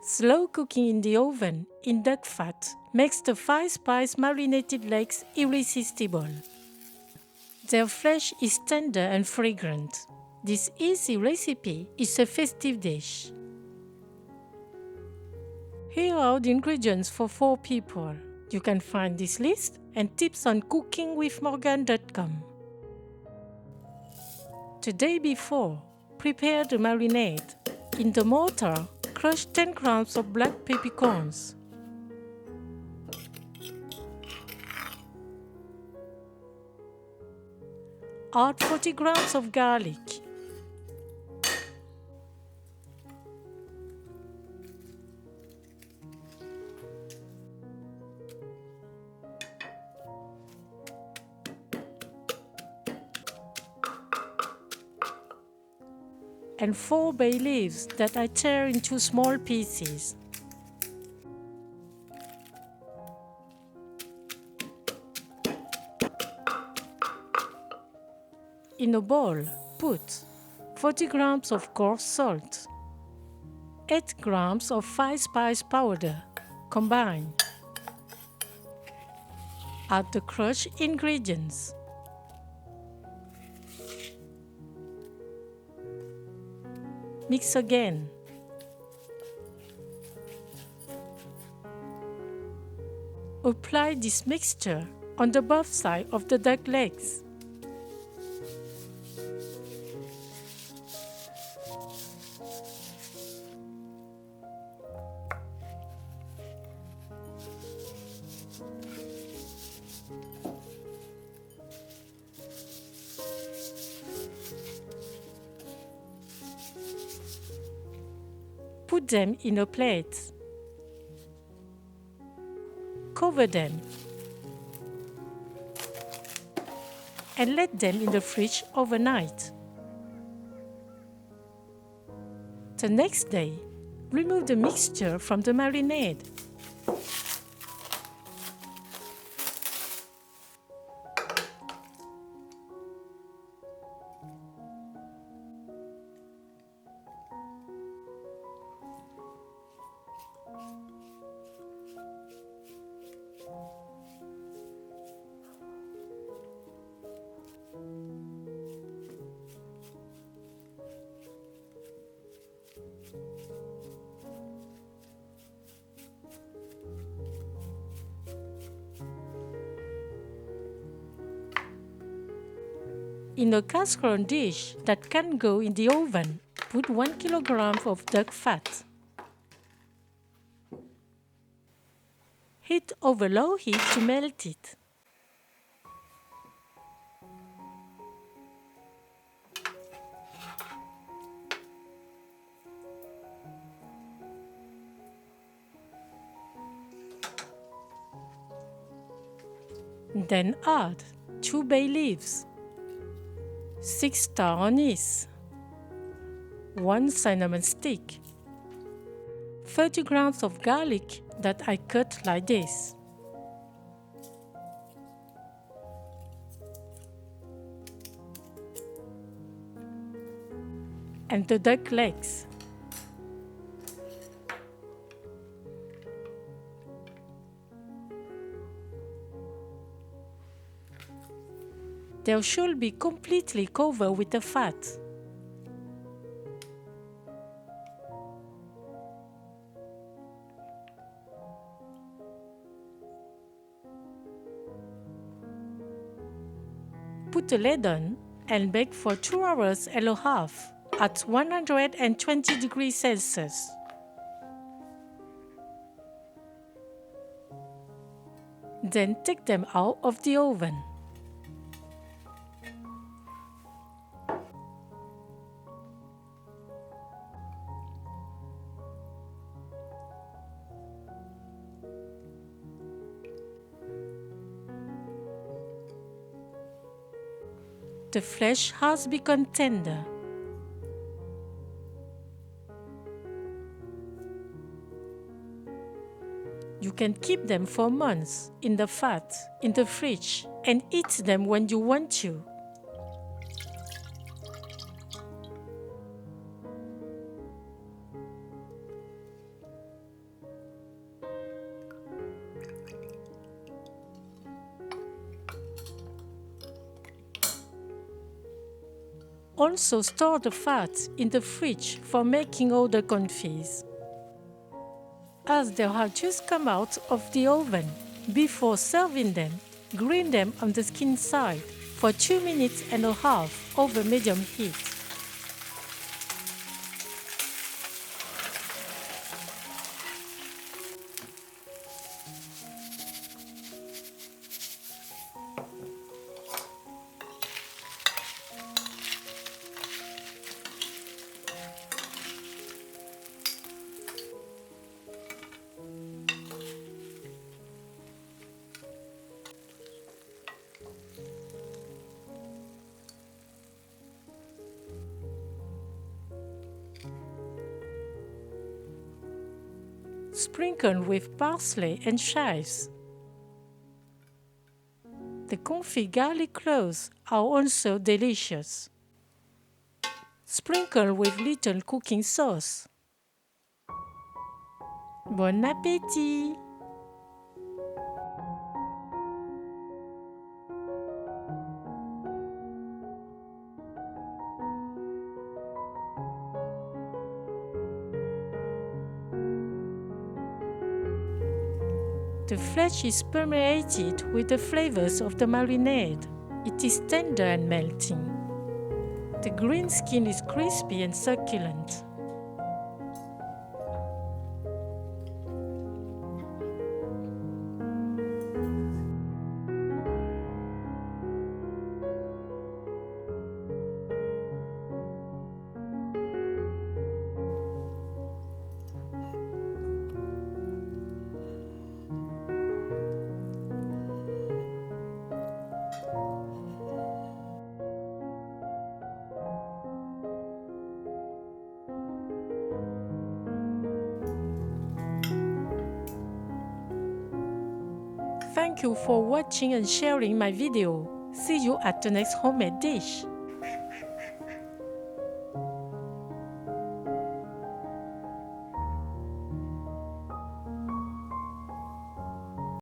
Slow cooking in the oven in duck fat makes the Five-Spice marinated legs irresistible. Their flesh is tender and fragrant. This easy recipe is a festive dish. Here are the ingredients for 4 people. You can find this list and tips on cookingwithmorgan.com. The day before, prepare the marinade. In the mortar, crush 10 grams of black peppercorns. Add 40 grams of garlic. And 4 bay leaves that I tear into small pieces. In a bowl, put 40 grams of coarse salt, 8 grams of Five-Spice powder, combine. Add the crushed ingredients. Mix again. Apply this mixture on the both sides of the duck legs. Put them in a plate. Cover them and let them in the fridge overnight. The next day, remove the mixture from the marinade. In a casserole dish that can go in the oven, put 1 kilogram of duck fat. Heat over low heat to melt it. Then add 2 bay leaves, 6 star anise, 1 cinnamon stick, 30 grams of garlic that I cut like this, and the duck legs. They should be completely covered with the fat. Put the lid on and bake for 2 hours and a half at 120 degrees Celsius. Then take them out of the oven. The flesh has become tender. You can keep them for months in the fat, in the fridge, and eat them when you want to. also store the fat in the fridge for making other confits. As they have just come out of the oven, before serving them, grill them on the skin side for 2 minutes and a half over medium heat. Sprinkle with parsley and chives. The confit garlic cloves are also delicious. Sprinkle with little cooking sauce. Bon appétit! The flesh is permeated with the flavors of the marinade. It is tender and melting. The green skin is crispy and succulent. Thank you for watching and sharing my video. See you at the next homemade dish.